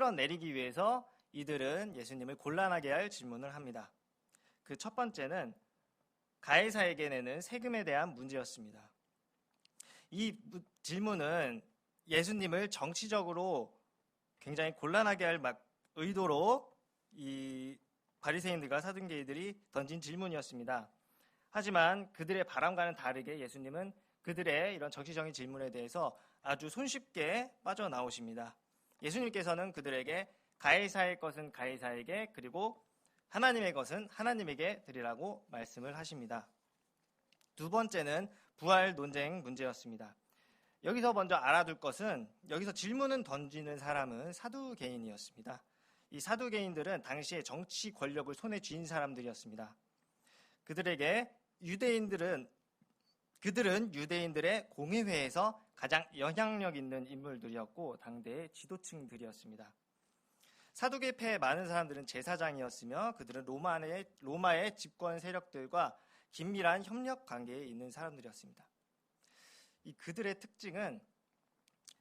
끌어내리기 위해서 이들은 예수님을 곤란하게 할 질문을 합니다. 그 첫 번째는 가이사에게 내는 세금에 대한 문제였습니다. 이 질문은 예수님을 정치적으로 굉장히 곤란하게 할 의도로 이 바리새인들과 사두개인들이 던진 질문이었습니다. 하지만 그들의 바람과는 다르게 예수님은 그들의 이런 정치적인 질문에 대해서 아주 손쉽게 빠져나오십니다. 예수님께서는 그들에게 가이사의 것은 가이사에게, 그리고 하나님의 것은 하나님에게 드리라고 말씀을 하십니다. 두 번째는 부활 논쟁 문제였습니다. 여기서 먼저 알아둘 것은, 여기서 질문을 던지는 사람은 사두개인이었습니다. 이 사두개인들은 당시에 정치 권력을 손에 쥔 사람들이었습니다. 그들은 유대인들의 공회회에서 가장 영향력 있는 인물들이었고 당대의 지도층들이었습니다. 사두개파의 많은 사람들은 제사장이었으며 그들은 로마의 집권 세력들과 긴밀한 협력 관계에 있는 사람들이었습니다. 그들의 특징은,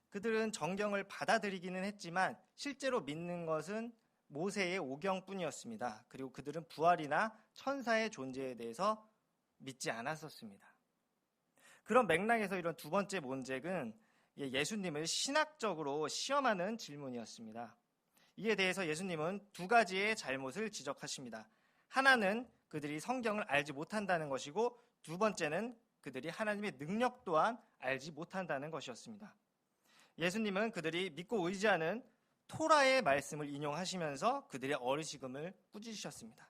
그들은 정경을 받아들이기는 했지만 실제로 믿는 것은 모세의 오경뿐이었습니다. 그리고 그들은 부활이나 천사의 존재에 대해서 믿지 않았었습니다. 그런 맥락에서 이런 두 번째 문제는 예수님을 신학적으로 시험하는 질문이었습니다. 이에 대해서 예수님은 두 가지의 잘못을 지적하십니다. 하나는 그들이 성경을 알지 못한다는 것이고, 두 번째는 그들이 하나님의 능력 또한 알지 못한다는 것이었습니다. 예수님은 그들이 믿고 의지하는 토라의 말씀을 인용하시면서 그들의 어리석음을 꾸짖으셨습니다.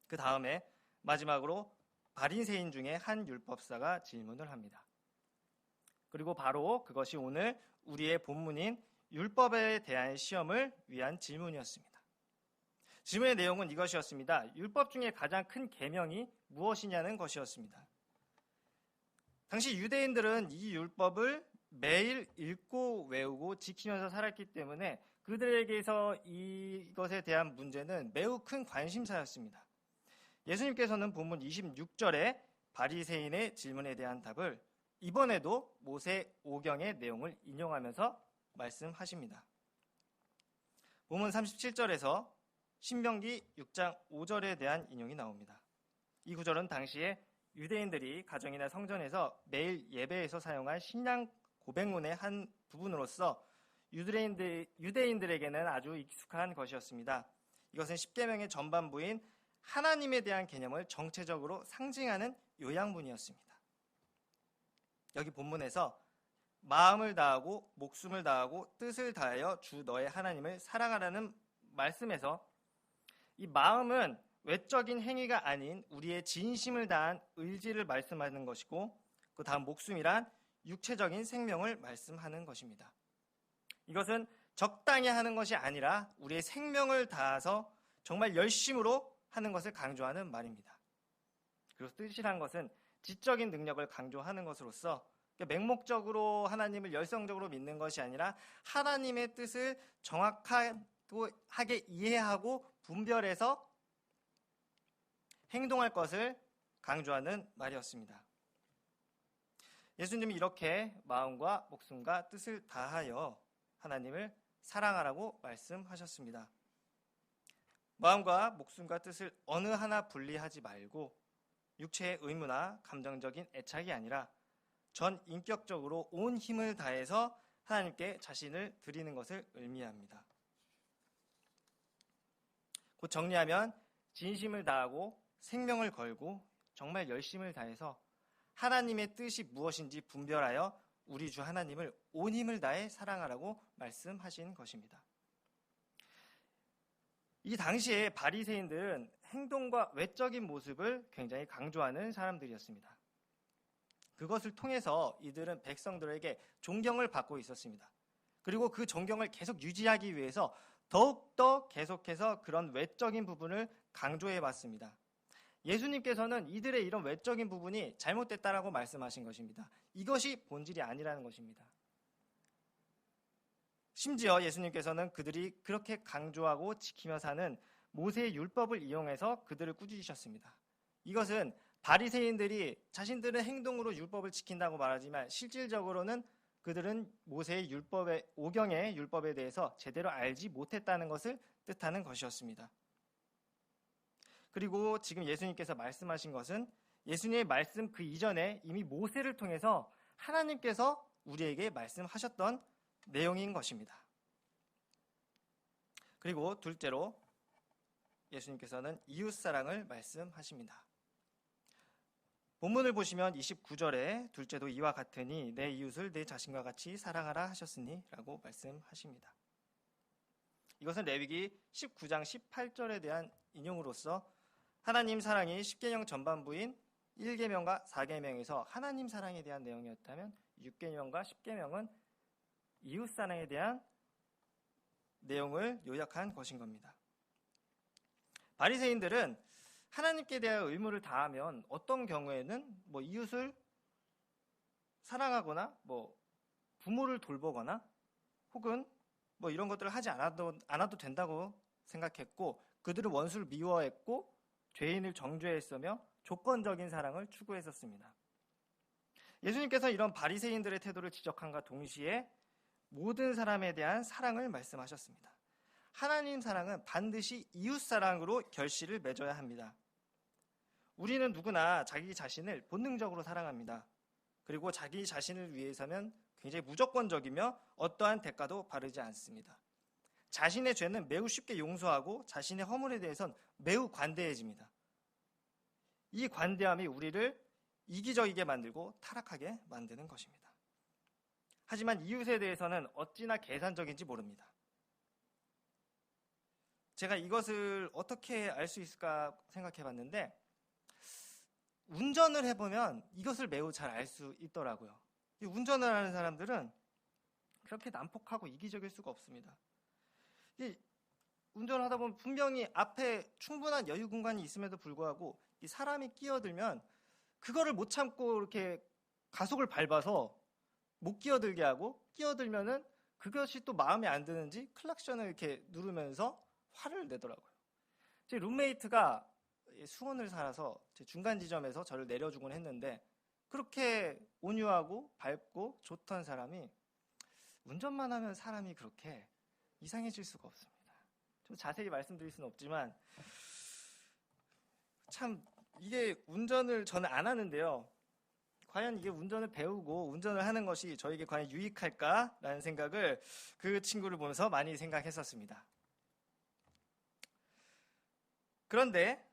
그 다음에 마지막으로 바리새인 중에 한 율법사가 질문을 합니다. 그리고 바로 그것이 오늘 우리의 본문인 율법에 대한 시험을 위한 질문이었습니다. 질문의 내용은 이것이었습니다. 율법 중에 가장 큰 계명이 무엇이냐는 것이었습니다. 당시 유대인들은 이 율법을 매일 읽고 외우고 지키면서 살았기 때문에 그들에게서 이것에 대한 문제는 매우 큰 관심사였습니다. 예수님께서는 본문 26절에 바리새인의 질문에 대한 답을 이번에도 모세 오경의 내용을 인용하면서 말씀하십니다. 본문 37절에서 신명기 6장 5절에 대한 인용이 나옵니다. 이 구절은 당시에 유대인들이 가정이나 성전에서 매일 예배에서 사용한 신앙 고백문의 한 부분으로서 유대인들에게는 아주 익숙한 것이었습니다. 이것은 십계명의 전반부인 하나님에 대한 개념을 정체적으로 상징하는 요양문이었습니다. 여기 본문에서 마음을 다하고 목숨을 다하고 뜻을 다하여 주 너의 하나님을 사랑하라는 말씀에서 이 마음은 외적인 행위가 아닌 우리의 진심을 다한 의지를 말씀하는 것이고, 그 다음 목숨이란 육체적인 생명을 말씀하는 것입니다. 이것은 적당히 하는 것이 아니라 우리의 생명을 다해서 정말 열심으로 하는 것을 강조하는 말입니다. 그리고 뜻이란 것은 지적인 능력을 강조하는 것으로서 맹목적으로 하나님을 열성적으로 믿는 것이 아니라 하나님의 뜻을 정확하게 이해하고 분별해서 행동할 것을 강조하는 말이었습니다. 예수님이 이렇게 마음과 목숨과 뜻을 다하여 하나님을 사랑하라고 말씀하셨습니다. 마음과 목숨과 뜻을 어느 하나 분리하지 말고 육체의 의무나 감정적인 애착이 아니라 전 인격적으로 온 힘을 다해서 하나님께 자신을 드리는 것을 의미합니다. 곧 정리하면 진심을 다하고 생명을 걸고 정말 열심을 다해서 하나님의 뜻이 무엇인지 분별하여 우리 주 하나님을 온 힘을 다해 사랑하라고 말씀하신 것입니다. 이 당시에 바리새인들은 행동과 외적인 모습을 굉장히 강조하는 사람들이었습니다. 그것을 통해서 이들은 백성들에게 존경을 받고 있었습니다. 그리고 그 존경을 계속 유지하기 위해서 더욱더 계속해서 그런 외적인 부분을 강조해 봤습니다. 예수님께서는 이들의 이런 외적인 부분이 잘못됐다라고 말씀하신 것입니다. 이것이 본질이 아니라는 것입니다. 심지어 예수님께서는 그들이 그렇게 강조하고 지키며 사는 모세의 율법을 이용해서 그들을 꾸짖으셨습니다. 이것은 바리새인들이 자신들의 행동으로 율법을 지킨다고 말하지만 실질적으로는 그들은 모세의 율법의 오경의 율법에 대해서 제대로 알지 못했다는 것을 뜻하는 것이었습니다. 그리고 지금 예수님께서 말씀하신 것은 예수님의 말씀 그 이전에 이미 모세를 통해서 하나님께서 우리에게 말씀하셨던 내용인 것입니다. 그리고 둘째로 예수님께서는 이웃사랑을 말씀하십니다. 본문을 보시면 29절에 둘째도 이와 같으니 내 이웃을 내 자신과 같이 사랑하라 하셨으니 라고 말씀하십니다. 이것은 레위기 19장 18절에 대한 인용으로서 하나님 사랑이 10계명 전반부인 1계명과 4계명에서 하나님 사랑에 대한 내용이었다면 6계명과 10계명은 이웃사랑에 대한 내용을 요약한 것인 겁니다. 바리새인들은 하나님께 대한 의무를 다하면 어떤 경우에는 이웃을 사랑하거나 부모를 돌보거나 혹은 이런 것들을 하지 않아도 된다고 생각했고 그들은 원수를 미워했고 죄인을 정죄했으며 조건적인 사랑을 추구했었습니다. 예수님께서 이런 바리새인들의 태도를 지적함과 동시에 모든 사람에 대한 사랑을 말씀하셨습니다. 하나님 사랑은 반드시 이웃 사랑으로 결실을 맺어야 합니다. 우리는 누구나 자기 자신을 본능적으로 사랑합니다. 그리고 자기 자신을 위해서는 굉장히 무조건적이며 어떠한 대가도 바르지 않습니다. 자신의 죄는 매우 쉽게 용서하고 자신의 허물에 대해서는 매우 관대해집니다. 이 관대함이 우리를 이기적이게 만들고 타락하게 만드는 것입니다. 하지만 이웃에 대해서는 어찌나 계산적인지 모릅니다. 제가 이것을 어떻게 알 수 있을까 생각해 봤는데 운전을 해보면 이것을 매우 잘 알 수 있더라고요. 이 운전을 하는 사람들은 그렇게 난폭하고 이기적일 수가 없습니다. 이 운전을 하다 보면 분명히 앞에 충분한 여유 공간이 있음에도 불구하고 이 사람이 끼어들면 그거를 못 참고 이렇게 가속을 밟아서 못 끼어들게 하고 끼어들면은 그것이 또 마음에 안 드는지 클락션을 이렇게 누르면서 화를 내더라고요. 제 룸메이트가 수원을 살아서 제 중간 지점에서 저를 내려주곤 했는데 그렇게 온유하고 밝고 좋던 사람이 운전만 하면 사람이 그렇게 이상해질 수가 없습니다. 좀 자세히 말씀드릴 수는 없지만 참 이게 운전을 저는 안 하는데요. 과연 이게 운전을 배우고 운전을 하는 것이 저에게 과연 유익할까라는 생각을 그 친구를 보면서 많이 생각했었습니다. 그런데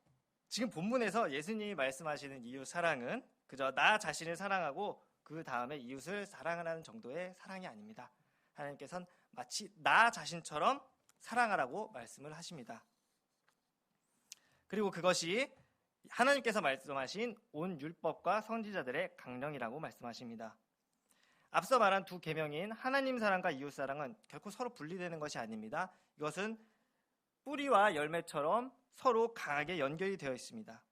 지금 본문에서 예수님이 말씀하시는 이웃 사랑은 그저 나 자신을 사랑하고 그 다음에 이웃을 사랑하는 정도의 사랑이 아닙니다. 하나님께서는 마치 나 자신처럼 사랑하라고 말씀을 하십니다. 그리고 그것이 하나님께서 말씀하신 온 율법과 선지자들의 강령이라고 말씀하십니다. 앞서 말한 두 계명인 하나님 사랑과 이웃 사랑은 결코 서로 분리되는 것이 아닙니다. 이것은 뿌리와 열매처럼 서로 강하게 연결이 되어 있습니다.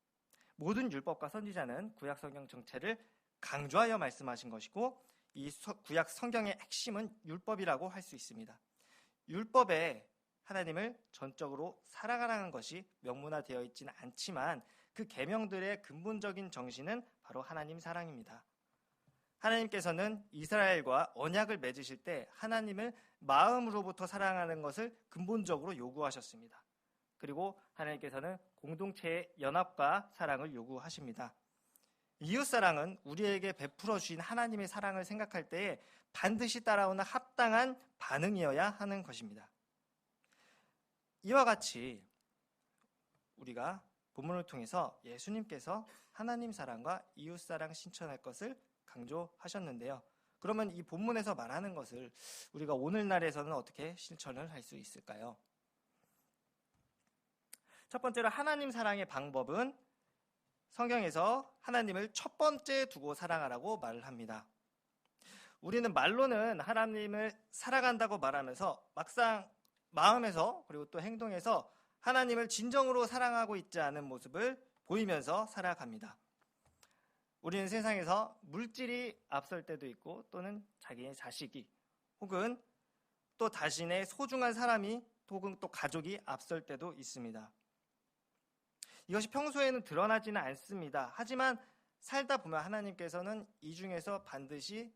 모든 율법과 선지자는 구약 성경 전체를 강조하여 말씀하신 것이고 이 구약 성경의 핵심은 율법이라고 할 수 있습니다. 율법에 하나님을 전적으로 사랑하라는 것이 명문화되어 있지는 않지만 그 계명들의 근본적인 정신은 바로 하나님 사랑입니다. 하나님께서는 이스라엘과 언약을 맺으실 때 하나님을 마음으로부터 사랑하는 것을 근본적으로 요구하셨습니다. 그리고 하나님께서는 공동체의 연합과 사랑을 요구하십니다. 이웃사랑은 우리에게 베풀어 주신 하나님의 사랑을 생각할 때에 반드시 따라오는 합당한 반응이어야 하는 것입니다. 이와 같이 우리가 본문을 통해서 예수님께서 하나님 사랑과 이웃사랑 실천할 것을 강조하셨는데요. 그러면 이 본문에서 말하는 것을 우리가 오늘날에서는 어떻게 실천을 할 수 있을까요? 첫 번째로 하나님 사랑의 방법은 성경에서 하나님을 첫 번째 두고 사랑하라고 말을 합니다. 우리는 말로는 하나님을 사랑한다고 말하면서 막상 마음에서 그리고 또 행동에서 하나님을 진정으로 사랑하고 있지 않은 모습을 보이면서 살아갑니다. 우리는 세상에서 물질이 앞설 때도 있고 또는 자기의 자식이 혹은 또 자신의 소중한 사람이 혹은 또 가족이 앞설 때도 있습니다. 이것이 평소에는 드러나지는 않습니다. 하지만 살다 보면 하나님께서는 이 중에서 반드시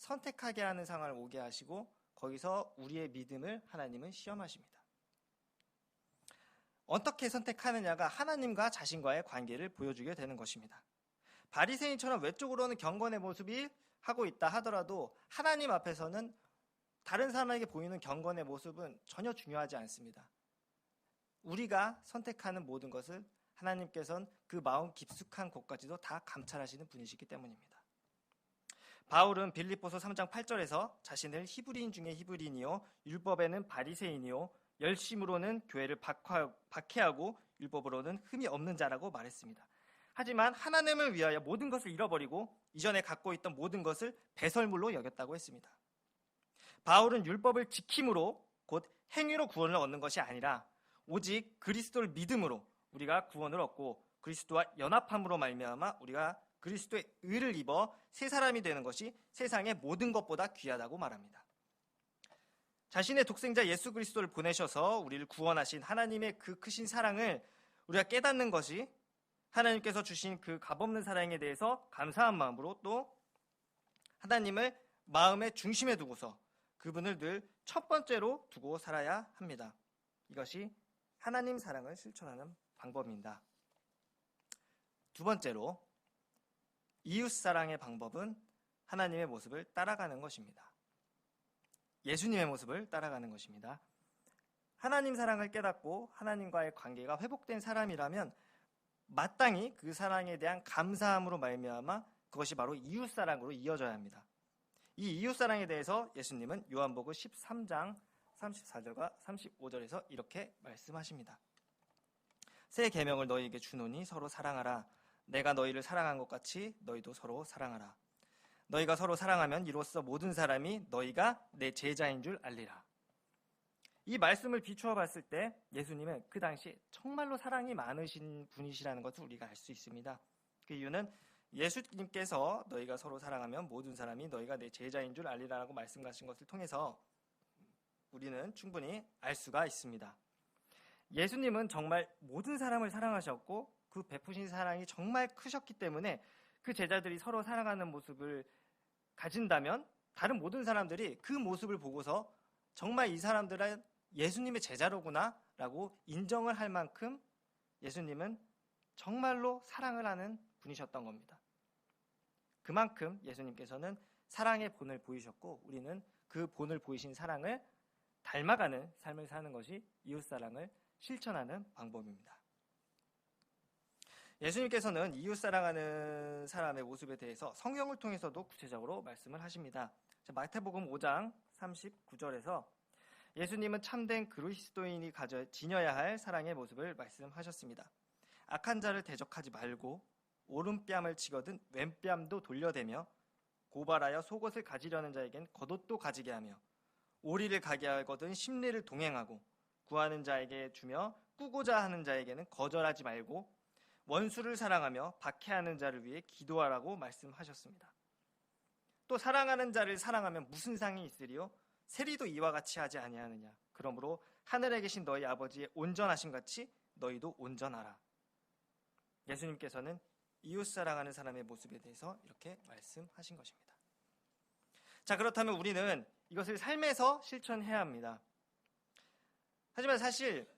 선택하게 하는 상황을 오게 하시고 거기서 우리의 믿음을 하나님은 시험하십니다. 어떻게 선택하느냐가 하나님과 자신과의 관계를 보여주게 되는 것입니다. 바리새인처럼 외적으로는 경건의 모습이 하고 있다 하더라도 하나님 앞에서는 다른 사람에게 보이는 경건의 모습은 전혀 중요하지 않습니다. 우리가 선택하는 모든 것을 하나님께서는 그 마음 깊숙한 곳까지도 다 감찰하시는 분이시기 때문입니다. 바울은 빌립보서 3장 8절에서 자신을 히브리인 중에 히브리인이요 율법에는 바리새인이요 열심으로는 교회를 박해하고 율법으로는 흠이 없는 자라고 말했습니다. 하지만 하나님을 위하여 모든 것을 잃어버리고 이전에 갖고 있던 모든 것을 배설물로 여겼다고 했습니다. 바울은 율법을 지킴으로 곧 행위로 구원을 얻는 것이 아니라 오직 그리스도를 믿음으로 우리가 구원을 얻고 그리스도와 연합함으로 말미암아 우리가 그리스도의 의를 입어 새 사람이 되는 것이 세상의 모든 것보다 귀하다고 말합니다. 자신의 독생자 예수 그리스도를 보내셔서 우리를 구원하신 하나님의 그 크신 사랑을 우리가 깨닫는 것이 하나님께서 주신 그 값없는 사랑에 대해서 감사한 마음으로 또 하나님을 마음의 중심에 두고서 그분을 늘 첫 번째로 두고 살아야 합니다. 이것이 하나님 사랑을 실천하는 방법입니다. 두 번째로 이웃 사랑의 방법은 하나님의 모습을 따라가는 것입니다. 예수님의 모습을 따라가는 것입니다. 하나님 사랑을 깨닫고 하나님과의 관계가 회복된 사람이라면 마땅히 그 사랑에 대한 감사함으로 말미암아 그것이 바로 이웃 사랑으로 이어져야 합니다. 이 이웃 사랑에 대해서 예수님은 요한복음 13장 34절과 35절에서 이렇게 말씀하십니다. 새 계명을 너희에게 주노니 서로 사랑하라. 내가 너희를 사랑한 것 같이 너희도 서로 사랑하라. 너희가 서로 사랑하면 이로써 모든 사람이 너희가 내 제자인 줄 알리라. 이 말씀을 비추어 봤을 때 예수님은 그 당시 정말로 사랑이 많으신 분이시라는 것을 우리가 알 수 있습니다. 그 이유는 예수님께서 너희가 서로 사랑하면 모든 사람이 너희가 내 제자인 줄 알리라라고 말씀하신 것을 통해서 우리는 충분히 알 수가 있습니다. 예수님은 정말 모든 사람을 사랑하셨고 그 베푸신 사랑이 정말 크셨기 때문에 그 제자들이 서로 사랑하는 모습을 가진다면 다른 모든 사람들이 그 모습을 보고서 정말 이 사람들은 예수님의 제자로구나 라고 인정을 할 만큼 예수님은 정말로 사랑을 하는 분이셨던 겁니다. 그만큼 예수님께서는 사랑의 본을 보이셨고 우리는 그 본을 보이신 사랑을 닮아가는 삶을 사는 것이 이웃사랑을 실천하는 방법입니다. 예수님께서는 이웃 사랑하는 사람의 모습에 대해서 성경을 통해서도 구체적으로 말씀을 하십니다. 마태복음 5장 39절에서 예수님은 참된 그리스도인이 지녀야 할 사랑의 모습을 말씀하셨습니다. 악한 자를 대적하지 말고 오른뺨을 치거든 왼뺨도 돌려대며 고발하여 속옷을 가지려는 자에겐 겉옷도 가지게 하며 오리를 가게 하거든 심리를 동행하고 구하는 자에게 주며 꾸고자 하는 자에게는 거절하지 말고 원수를 사랑하며 박해하는 자를 위해 기도하라고 말씀하셨습니다. 또 사랑하는 자를 사랑하면 무슨 상이 있으리요? 세리도 이와 같이 하지 아니하느냐. 그러므로 하늘에 계신 너희 아버지의 온전하심 같이 너희도 온전하라. 예수님께서는 이웃 사랑하는 사람의 모습에 대해서 이렇게 말씀하신 것입니다. 자, 그렇다면 우리는 이것을 삶에서 실천해야 합니다. 하지만 사실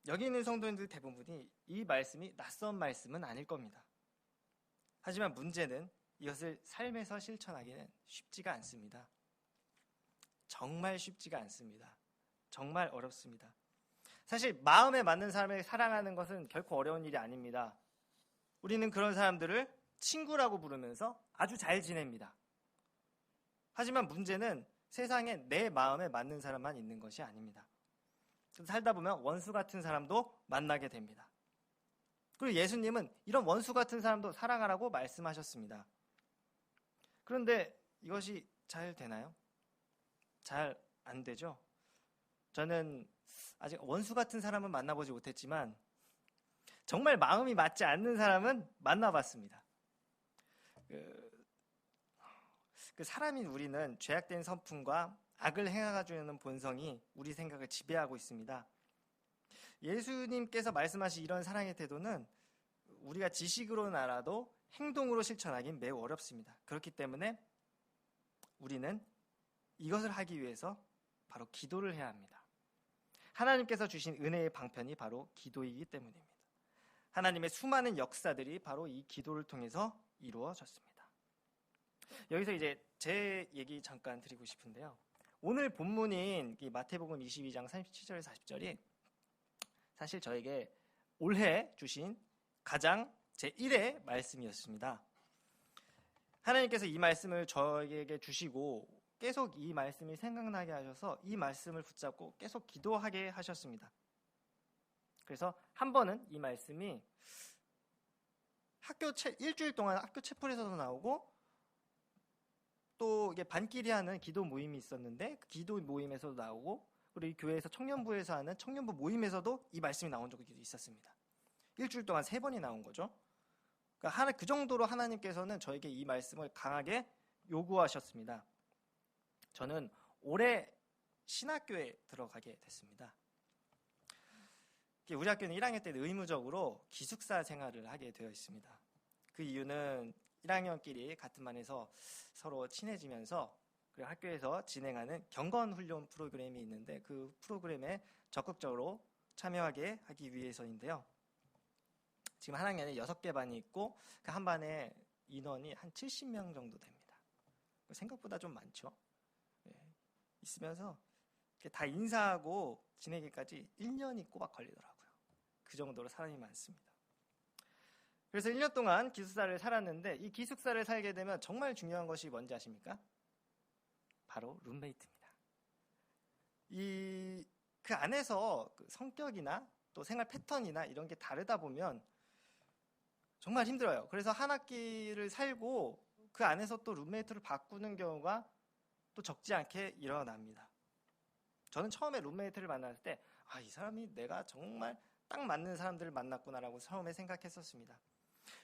여기 있는 성도님들 대부분이 이 말씀이 낯선 말씀은 아닐 겁니다. 하지만 문제는 이것을 삶에서 실천하기는 쉽지가 않습니다. 정말 쉽지가 않습니다. 정말 어렵습니다. 사실 마음에 맞는 사람을 사랑하는 것은 결코 어려운 일이 아닙니다. 우리는 그런 사람들을 친구라고 부르면서 아주 잘 지냅니다. 하지만 문제는 세상에 내 마음에 맞는 사람만 있는 것이 아닙니다. 살다 보면 원수 같은 사람도 만나게 됩니다. 그리고 예수님은 이런 원수 같은 사람도 사랑하라고 말씀하셨습니다. 그런데 이것이 잘 되나요? 잘 안 되죠? 저는 아직 원수 같은 사람은 만나보지 못했지만 정말 마음이 맞지 않는 사람은 만나봤습니다. 그 사람인 우리는 죄악된 성품과 악을 행하주는 본성이 우리 생각을 지배하고 있습니다. 예수님께서 말씀하신 이런 사랑의 태도는 우리가 지식으로는 알아도 행동으로 실천하기는 매우 어렵습니다. 그렇기 때문에 우리는 이것을 하기 위해서 바로 기도를 해야 합니다. 하나님께서 주신 은혜의 방편이 바로 기도이기 때문입니다. 하나님의 수많은 역사들이 바로 이 기도를 통해서 이루어졌습니다. 여기서 이제 제 얘기 잠깐 드리고 싶은데요. 오늘 본문인 이 마태복음 22장 37절에서 40절이 사실 저에게 올해 주신 가장 제1의 말씀이었습니다. 하나님께서 이 말씀을 저에게 주시고 계속 이 말씀이 생각나게 하셔서 이 말씀을 붙잡고 계속 기도하게 하셨습니다. 그래서 한 번은 이 말씀이 일주일 동안 학교 채플에서도 나오고 또 이게 반끼리 하는 기도 모임이 있었는데 그 기도 모임에서도 나오고 그리고 이 교회에서 청년부에서 하는 청년부 모임에서도 이 말씀이 나온 적이 있었습니다. 일주일 동안 3번이 나온 거죠. 그러니까 그 정도로 하나님께서는 저에게 이 말씀을 강하게 요구하셨습니다. 저는 올해 신학교에 들어가게 됐습니다. 우리 학교는 1학년 때 의무적으로 기숙사 생활을 하게 되어 있습니다. 그 이유는 1학년끼리 같은 반에서 서로 친해지면서 그리고 학교에서 진행하는 경건훈련 프로그램이 있는데 그 프로그램에 적극적으로 참여하게 하기 위해서인데요. 지금 한 학년에 6개 반이 있고 그 한 반에 인원이 한 70명 정도 됩니다. 생각보다 좀 많죠. 있으면서 다 인사하고 지내기까지 1년이 꼬박 걸리더라고요. 그 정도로 사람이 많습니다. 그래서 1년 동안 기숙사를 살았는데 이 기숙사를 살게 되면 정말 중요한 것이 뭔지 아십니까? 바로 룸메이트입니다. 그 안에서 그 성격이나 또 생활 패턴이나 이런 게 다르다 보면 정말 힘들어요. 그래서 한 학기를 살고 그 안에서 또 룸메이트를 바꾸는 경우가 또 적지 않게 일어납니다. 저는 처음에 룸메이트를 만났을 때 이 사람이 내가 정말 딱 맞는 사람들을 만났구나라고 처음에 생각했었습니다.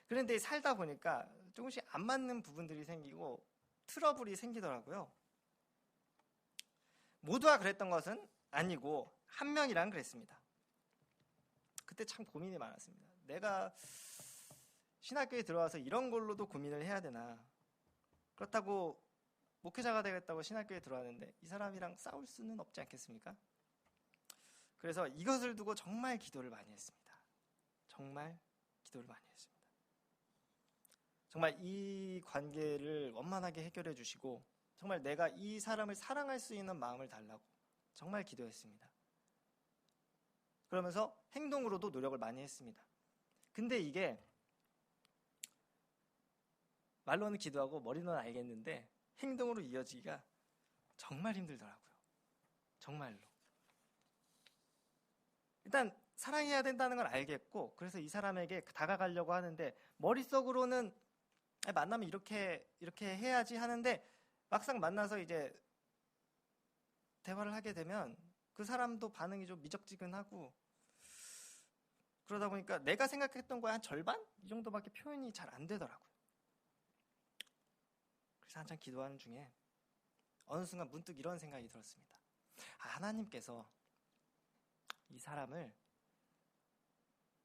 그런데 살다 보니까 조금씩 안 맞는 부분들이 생기고 트러블이 생기더라고요. 모두가 그랬던 것은 아니고 한 명이랑 그랬습니다. 그때 참 고민이 많았습니다. 내가 신학교에 들어와서 이런 걸로도 고민을 해야 되나. 그렇다고 목회자가 되겠다고 신학교에 들어왔는데 이 사람이랑 싸울 수는 없지 않겠습니까? 그래서 이것을 두고 정말 기도를 많이 했습니다. 정말 기도를 많이 했습니다. 정말 이 관계를 원만하게 해결해 주시고 정말 내가 이 사람을 사랑할 수 있는 마음을 달라고 정말 기도했습니다. 그러면서 행동으로도 노력을 많이 했습니다. 근데 이게 말로는 기도하고 머리로는 알겠는데 행동으로 이어지기가 정말 힘들더라고요. 정말로. 일단 사랑해야 된다는 걸 알겠고 그래서 이 사람에게 다가가려고 하는데 머릿속으로는 만나면 이렇게 해야지 하는데 막상 만나서 이제 대화를 하게 되면 그 사람도 반응이 좀 미적지근하고 그러다 보니까 내가 생각했던 거의 한 절반? 이 정도밖에 표현이 잘 안 되더라고요. 그래서 한참 기도하는 중에 어느 순간 문득 이런 생각이 들었습니다. 하나님께서 이 사람을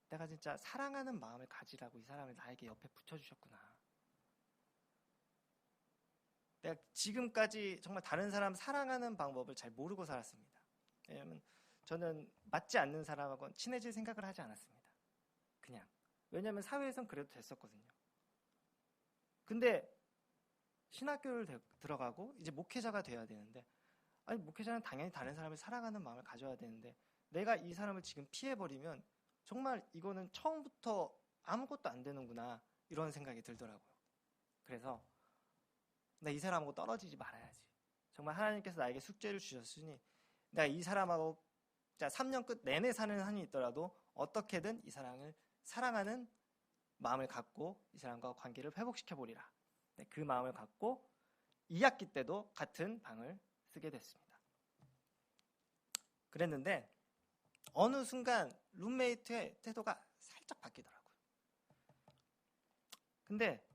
내가 진짜 사랑하는 마음을 가지라고 이 사람을 나에게 옆에 붙여주셨구나. 내가 지금까지 정말 다른 사람 사랑하는 방법을 잘 모르고 살았습니다. 왜냐하면 저는 맞지 않는 사람하고는 친해질 생각을 하지 않았습니다. 그냥. 왜냐하면 사회에선 그래도 됐었거든요. 근데 신학교를 들어가고 이제 목회자가 돼야 되는데 목회자는 당연히 다른 사람을 사랑하는 마음을 가져야 되는데 내가 이 사람을 지금 피해버리면 정말 이거는 처음부터 아무것도 안 되는구나 이런 생각이 들더라고요. 그래서 나 이 사람하고 떨어지지 말아야지. 정말 하나님께서 나에게 숙제를 주셨으니 내가 이 사람하고 3년 끝 내내 사는 한이 있더라도 어떻게든 이 사람을 사랑하는 마음을 갖고 이 사람과 관계를 회복시켜보리라. 그 마음을 갖고 2학기 때도 같은 방을 쓰게 됐습니다. 그랬는데 어느 순간 룸메이트의 태도가 살짝 바뀌더라고요. 근데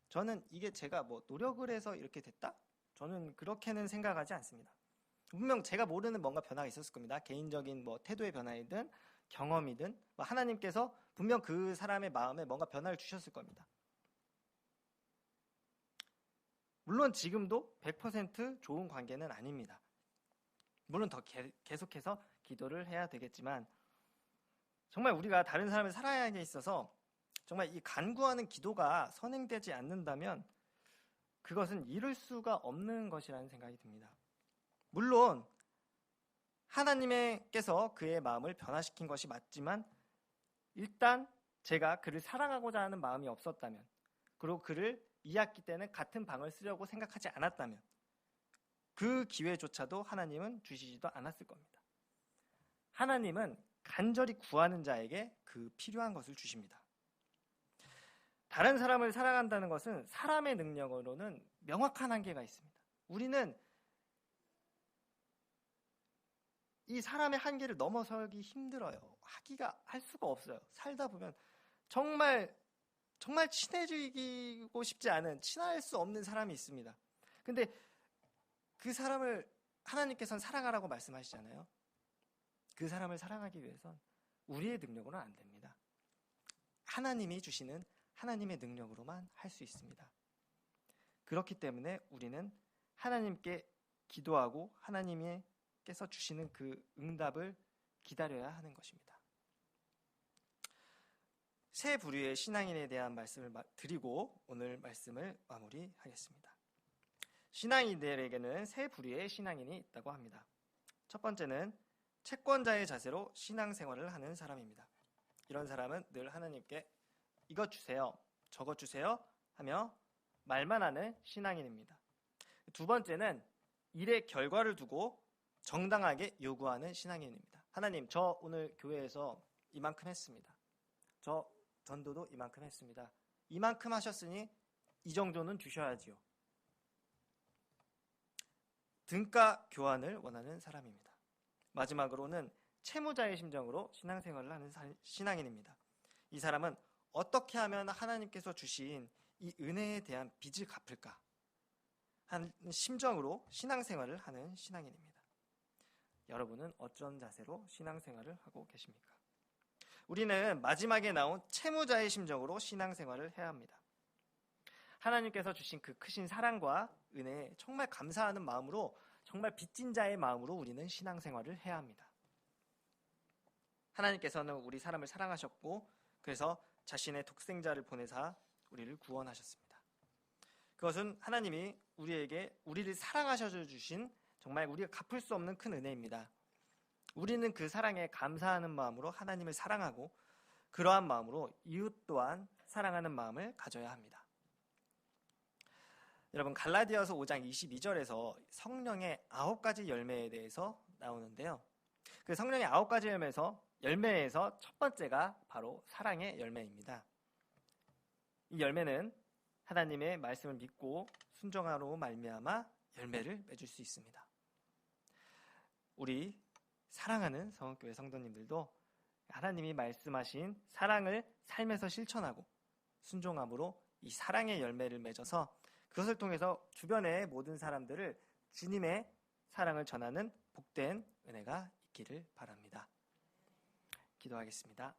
저는 이게 제가 뭐 노력을 해서 이렇게 됐다? 저는 그렇게는 생각하지 않습니다. 분명 제가 모르는 뭔가 변화가 있었을 겁니다. 개인적인 뭐 태도의 변화이든 경험이든 하나님께서 분명 그 사람의 마음에 뭔가 변화를 주셨을 겁니다. 물론 지금도 100% 좋은 관계는 아닙니다. 물론 더 계속해서 기도를 해야 되겠지만 정말 우리가 다른 사람을 사랑하는 데 있어서 정말 이 간구하는 기도가 선행되지 않는다면 그것은 이룰 수가 없는 것이라는 생각이 듭니다. 물론 하나님께서 그의 마음을 변화시킨 것이 맞지만 일단 제가 그를 사랑하고자 하는 마음이 없었다면, 그리고 그를 2학기 때는 같은 방을 쓰려고 생각하지 않았다면 그 기회조차도 하나님은 주시지도 않았을 겁니다. 하나님은 간절히 구하는 자에게 그 필요한 것을 주십니다. 다른 사람을 사랑한다는 것은 사람의 능력으로는 명확한 한계가 있습니다. 우리는 이 사람의 한계를 넘어서기 힘들어요. 할 수가 없어요. 살다 보면 정말 친해지고 싶지 않은, 친할 수 없는 사람이 있습니다. 근데 그 사람을 하나님께서는 사랑하라고 말씀하시잖아요. 그 사람을 사랑하기 위해선 우리의 능력으로는 안 됩니다. 하나님이 주시는 하나님의 능력으로만 할 수 있습니다. 그렇기 때문에 우리는 하나님께 기도하고 하나님께서 주시는 그 응답을 기다려야 하는 것입니다. 세 부류의 신앙인에 대한 말씀을 드리고 오늘 말씀을 마무리하겠습니다. 신앙인들에게는 세 부류의 신앙인이 있다고 합니다. 첫 번째는 채권자의 자세로 신앙생활을 하는 사람입니다. 이런 사람은 늘 하나님께 이것 주세요, 저것 주세요 하며 말만 하는 신앙인입니다. 두 번째는 일의 결과를 두고 정당하게 요구하는 신앙인입니다. 하나님, 저 오늘 교회에서 이만큼 했습니다. 저 전도도 이만큼 했습니다. 이만큼 하셨으니 이 정도는 주셔야지요. 등가 교환을 원하는 사람입니다. 마지막으로는 채무자의 심정으로 신앙생활을 하는 신앙인입니다. 이 사람은 어떻게 하면 하나님께서 주신 이 은혜에 대한 빚을 갚을까 하는 심정으로 신앙생활을 하는 신앙인입니다. 여러분은 어떤 자세로 신앙생활을 하고 계십니까? 우리는 마지막에 나온 채무자의 심정으로 신앙생활을 해야 합니다. 하나님께서 주신 그 크신 사랑과 은혜에 정말 감사하는 마음으로, 정말 빚진 자의 마음으로 우리는 신앙생활을 해야 합니다. 하나님께서는 우리 사람을 사랑하셨고 그래서 자신의 독생자를 보내사 우리를 구원하셨습니다. 그것은 하나님이 우리를 사랑하셔 주신 정말 우리가 갚을 수 없는 큰 은혜입니다. 우리는 그 사랑에 감사하는 마음으로 하나님을 사랑하고 그러한 마음으로 이웃 또한 사랑하는 마음을 가져야 합니다. 여러분, 갈라디아서 5장 22절에서 성령의 9가지 열매에 대해서 나오는데요. 그 성령의 9가지 열매에서 첫 번째가 바로 사랑의 열매입니다. 이 열매는 하나님의 말씀을 믿고 순종함으로 말미암아 열매를 맺을 수 있습니다. 우리 사랑하는 성원교회 성도님들도 하나님이 말씀하신 사랑을 삶에서 실천하고 순종함으로 이 사랑의 열매를 맺어서 그것을 통해서 주변의 모든 사람들을 주님의 사랑을 전하는 복된 은혜가 있기를 바랍니다. 기도하겠습니다.